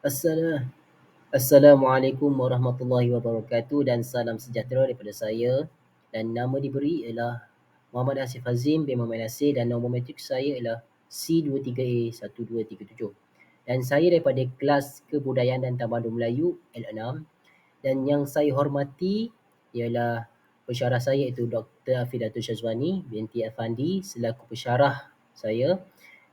Assala- Assalamualaikum warahmatullahi wabarakatuh dan salam sejahtera daripada saya, dan nama diberi ialah Muhammad Hasif Hazim bin Muhammad Nasir, dan nombor matrik saya ialah C23A1237, dan saya daripada kelas Kebudayaan dan Tamadun Melayu L6, dan yang saya hormati ialah pensyarah saya iaitu Dr. Afidatul Syazwani binti Afandi selaku pensyarah saya.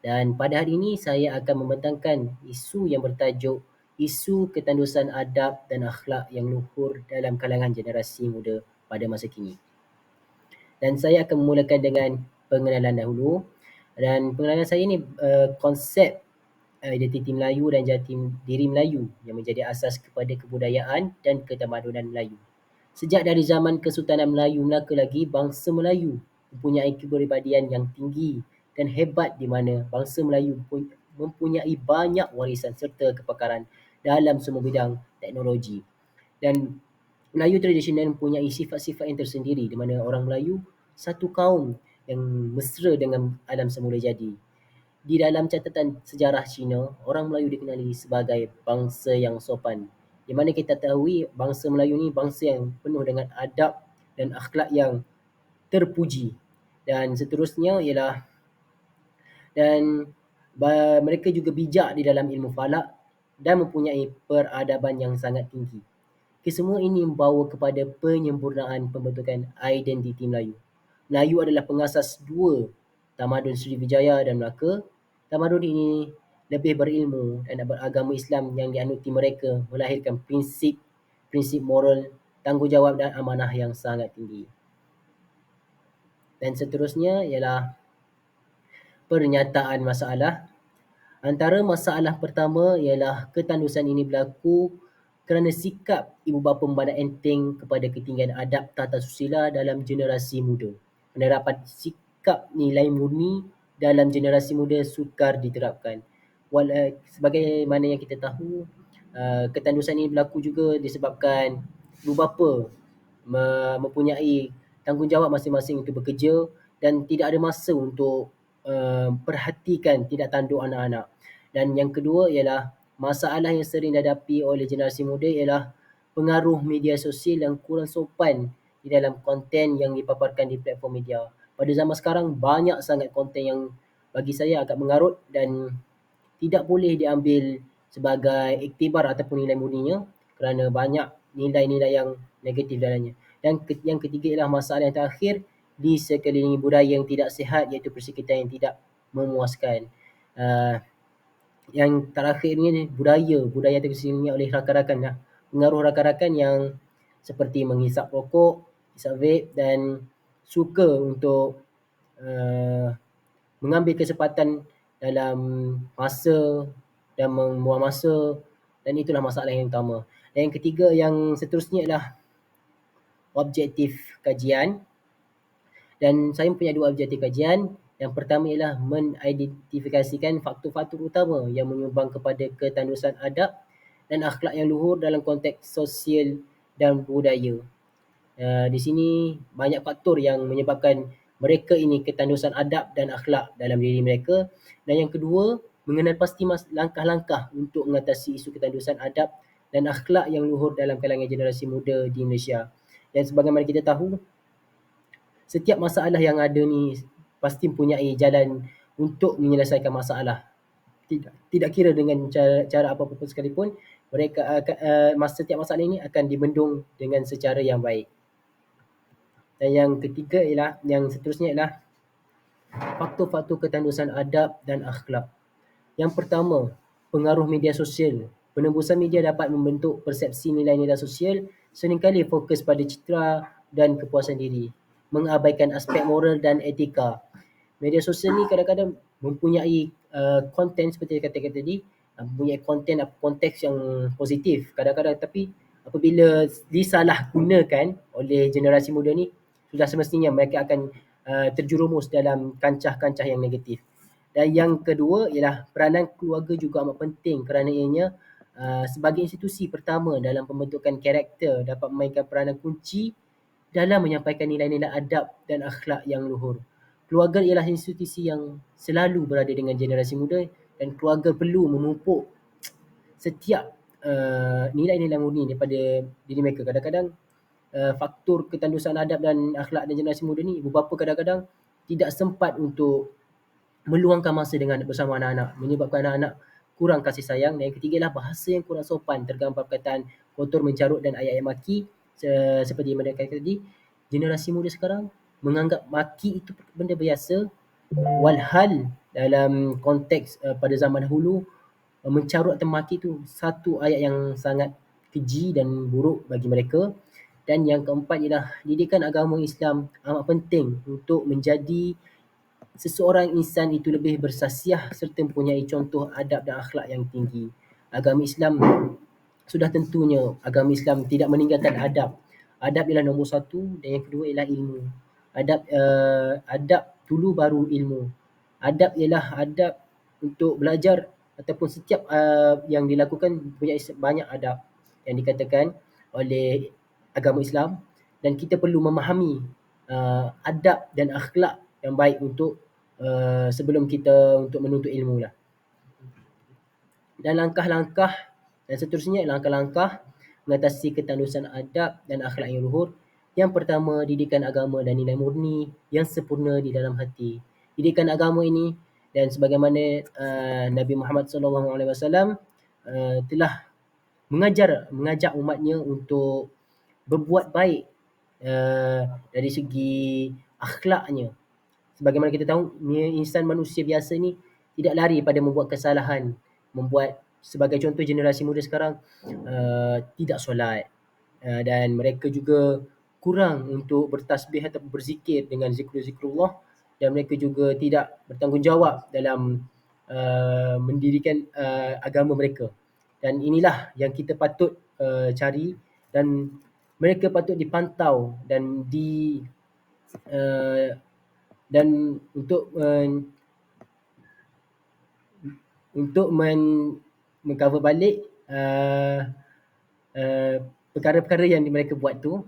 Dan pada hari ini saya akan membentangkan isu yang bertajuk isu ketandusan adab dan akhlak yang luhur dalam kalangan generasi muda pada masa kini. Dan saya akan memulakan dengan pengenalan dahulu. Dan pengenalan saya ni konsep identiti Melayu dan jati diri Melayu yang menjadi asas kepada kebudayaan dan ketamadunan Melayu. Sejak dari zaman Kesultanan Melayu Melaka lagi, bangsa Melayu mempunyai kepribadian yang tinggi dan hebat di mana bangsa Melayu mempunyai banyak warisan serta kepakaran dalam semua bidang teknologi. Dan Melayu tradisional mempunyai sifat-sifat yang tersendiri di mana orang Melayu satu kaum yang mesra dengan alam semula jadi. Di dalam catatan sejarah Cina, orang Melayu dikenali sebagai bangsa yang sopan. Di mana kita tahu bangsa Melayu ni bangsa yang penuh dengan adab dan akhlak yang terpuji. Dan seterusnya ialah dan mereka juga bijak di dalam ilmu falak dan mempunyai peradaban yang sangat tinggi. Kesemua ini membawa kepada penyempurnaan pembentukan identiti Melayu. Melayu adalah pengasas dua tamadun Srivijaya dan Melaka. Tamadun ini lebih berilmu dan beragama Islam yang dianuti mereka melahirkan prinsip moral, tanggungjawab dan amanah yang sangat tinggi. Dan seterusnya ialah pernyataan masalah. Antara masalah pertama ialah ketandusan ini berlaku kerana sikap ibu bapa memandang enteng kepada ketinggian adab tata susila dalam generasi muda. Penerapan sikap nilai murni dalam generasi muda sukar diterapkan. Sebagaimana yang kita tahu, ketandusan ini berlaku juga disebabkan ibu bapa mempunyai tanggungjawab masing-masing untuk bekerja dan tidak ada masa untuk perhatikan tindak tanduk anak-anak. Dan yang kedua ialah masalah yang sering dihadapi oleh generasi muda ialah pengaruh media sosial yang kurang sopan di dalam konten yang dipaparkan di platform media. Pada zaman sekarang banyak sangat konten yang bagi saya agak mengarut dan tidak boleh diambil sebagai iktibar ataupun nilai murninya kerana banyak nilai-nilai yang negatif dalamnya. Dan yang ketiga ialah masalah yang terakhir di sekeliling budaya yang tidak sihat iaitu persekitaran yang tidak memuaskan. Uh, yang terakhir ni budaya tersinggung oleh rakan-rakan lah. Pengaruh rakan-rakan yang seperti menghisap rokok, hisap vape dan suka untuk mengambil kesempatan dalam masa dan membuang masa, dan itulah masalah yang utama. Dan yang ketiga yang seterusnya ialah objektif kajian. Dan saya mempunyai dua objektif kajian. Yang pertama ialah mengidentifikasikan faktor-faktor utama yang menyumbang kepada ketandusan adab dan akhlak yang luhur dalam konteks sosial dan budaya. Di sini banyak faktor yang menyebabkan mereka ini ketandusan adab dan akhlak dalam diri mereka. Dan yang kedua, mengenal pasti langkah-langkah untuk mengatasi isu ketandusan adab dan akhlak yang luhur dalam kalangan generasi muda di Malaysia. Dan sebagaimana kita tahu, setiap masalah yang ada ni pasti mempunyai jalan untuk menyelesaikan masalah. Tidak kira dengan cara apa-apa pun sekalipun, mereka akan setiap masalah ini akan dibendung dengan secara yang baik. Dan yang ketiga ialah yang seterusnya ialah faktor-faktor ketandusan adab dan akhlak. Yang pertama, pengaruh media sosial. Penembusan media dapat membentuk persepsi nilai-nilai sosial, seringkali fokus pada citra dan kepuasan diri, mengabaikan aspek moral dan etika. Media sosial ni kadang-kadang mempunyai konten seperti kata-kata tadi, mempunyai konten konteks yang positif kadang-kadang, tapi apabila disalahgunakan oleh generasi muda ni, sudah semestinya mereka akan terjerumus dalam kancah-kancah yang negatif. Dan yang kedua ialah peranan keluarga juga amat penting kerana ianya sebagai institusi pertama dalam pembentukan karakter dapat memainkan peranan kunci dalam menyampaikan nilai-nilai adab dan akhlak yang luhur. Keluarga ialah institusi yang selalu berada dengan generasi muda dan keluarga perlu memupuk setiap nilai-nilai murni daripada diri mereka. Kadang-kadang faktor ketandusan adab dan akhlak dan generasi muda ni beberapa kadang-kadang tidak sempat untuk meluangkan masa dengan bersama anak-anak, menyebabkan anak-anak kurang kasih sayang. Dan yang ketiga lah bahasa yang kurang sopan, tergambar perkataan kotor, mencarut dan ayat-ayat maki. Seperti yang mereka kata tadi, generasi muda sekarang menganggap maki itu benda biasa, walhal dalam konteks pada zaman dahulu, mencarut atau maki itu satu ayat yang sangat keji dan buruk bagi mereka. Dan yang keempat ialah didikan agama Islam amat penting untuk menjadi seseorang insan itu lebih bersasiah serta mempunyai contoh adab dan akhlak yang tinggi. Agama Islam sudah tentunya agama Islam tidak meninggalkan adab. Adab ialah nombor satu dan yang kedua ialah ilmu. Adab dulu baru ilmu. Adab ialah adab untuk belajar ataupun setiap yang dilakukan punya banyak adab yang dikatakan oleh agama Islam, dan kita perlu memahami adab dan akhlak yang baik untuk sebelum kita untuk menuntut ilmu lah. Dan langkah-langkah dan seterusnya langkah-langkah mengatasi ketandusan adab dan akhlak yang luhur. Yang pertama, didikan agama dan nilai murni yang sempurna di dalam hati. Didikan agama ini dan sebagaimana Nabi Muhammad SAW telah mengajak umatnya untuk berbuat baik dari segi akhlaknya. Sebagaimana kita tahu, insan manusia biasa ni tidak lari pada membuat kesalahan, membuat sebagai contoh generasi muda sekarang tidak solat, dan mereka juga kurang untuk bertasbih atau berzikir dengan zikrullah, dan mereka juga tidak bertanggungjawab dalam mendirikan agama mereka. Dan inilah yang kita patut cari, dan mereka patut dipantau dan uh, dan untuk mengcover balik perkara-perkara yang mereka buat tu,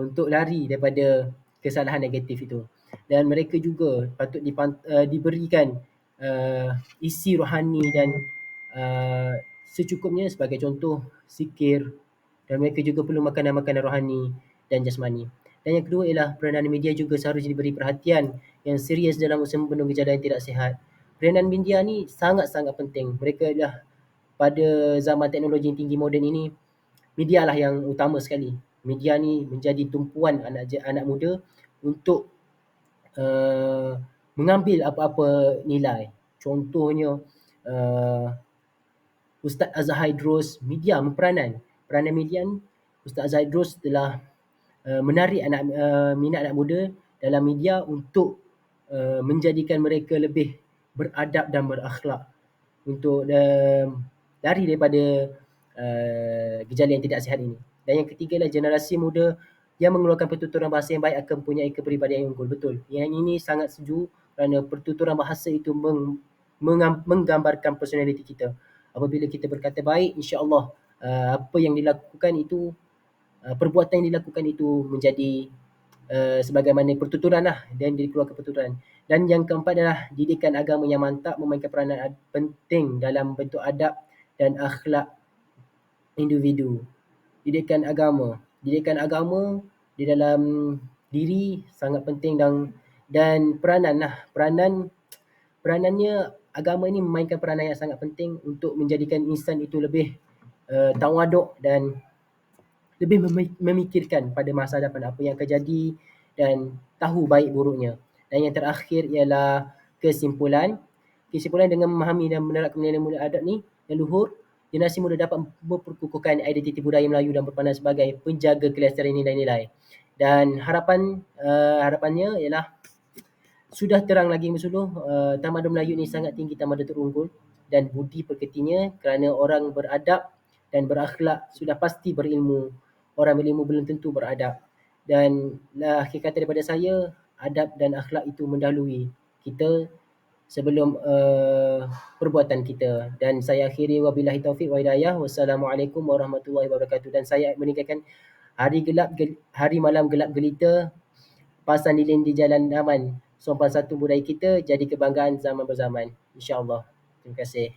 untuk lari daripada kesalahan negatif itu. Dan mereka juga patut diberikan isi rohani dan secukupnya, sebagai contoh zikir, dan mereka juga perlu makanan-makanan rohani dan jasmani. Dan yang kedua ialah peranan media juga seharusnya diberi perhatian yang serius dalam usaha membunuh gejala yang tidak sihat. Peranan media ni sangat-sangat penting. Mereka dah pada zaman teknologi yang tinggi moden ini, media lah yang utama sekali. Media ni menjadi tumpuan anak muda untuk mengambil apa-apa nilai. Contohnya Ustaz Azhar Haidrus, media memperanan. Peranan media ni, Ustaz Azhar Haidrus telah menarik minat anak muda dalam media untuk menjadikan mereka lebih beradab dan berakhlak, untuk lari daripada gejala yang tidak sihat ini. Dan yang ketiga adalah generasi muda yang mengeluarkan pertuturan bahasa yang baik akan mempunyai kepribadian yang unggul. Betul. Yang ini sangat setuju, kerana pertuturan bahasa itu menggambarkan personaliti kita. Apabila kita berkata baik, insya-Allah apa yang dilakukan itu, perbuatan yang dilakukan itu menjadi sebagaimana pertuturan lah, dan dikeluarkan pertuturan. Dan yang keempat adalah didikan agama yang mantap memainkan peranan penting dalam bentuk adab dan akhlak individu. Didikan agama di dalam diri sangat penting, dan peranannya agama ini memainkan peranan yang sangat penting untuk menjadikan insan itu lebih tawaduk dan lebih memikirkan pada masa depan apa yang akan jadi dan tahu baik buruknya. Dan yang terakhir ialah kesimpulan. Kesimpulan, dengan memahami dan menerapkan nilai-nilai adab ni yang luhur, generasi muda dapat memperkukuhkan identiti budaya Melayu dan berpandang sebagai penjaga kelestarian nilai-nilai. Dan harapannya ialah sudah terang lagi bersuluh, tamadun Melayu ni sangat tinggi, tamadun terunggul dan budi pekertinya, kerana orang beradab dan berakhlak sudah pasti berilmu. Orang berilmu belum tentu beradab. Dan akhir kata daripada saya, adab dan akhlak itu mendahului kita sebelum perbuatan kita. Dan saya akhiri, wabillahi taufiq wa hidayah. Wassalamualaikum warahmatullahi wabarakatuh. Dan saya meninggalkan hari malam gelap gelita, pasang lilin di jalan aman, sopan satu budaya kita jadi kebanggaan zaman berzaman, insya-Allah. Terima kasih.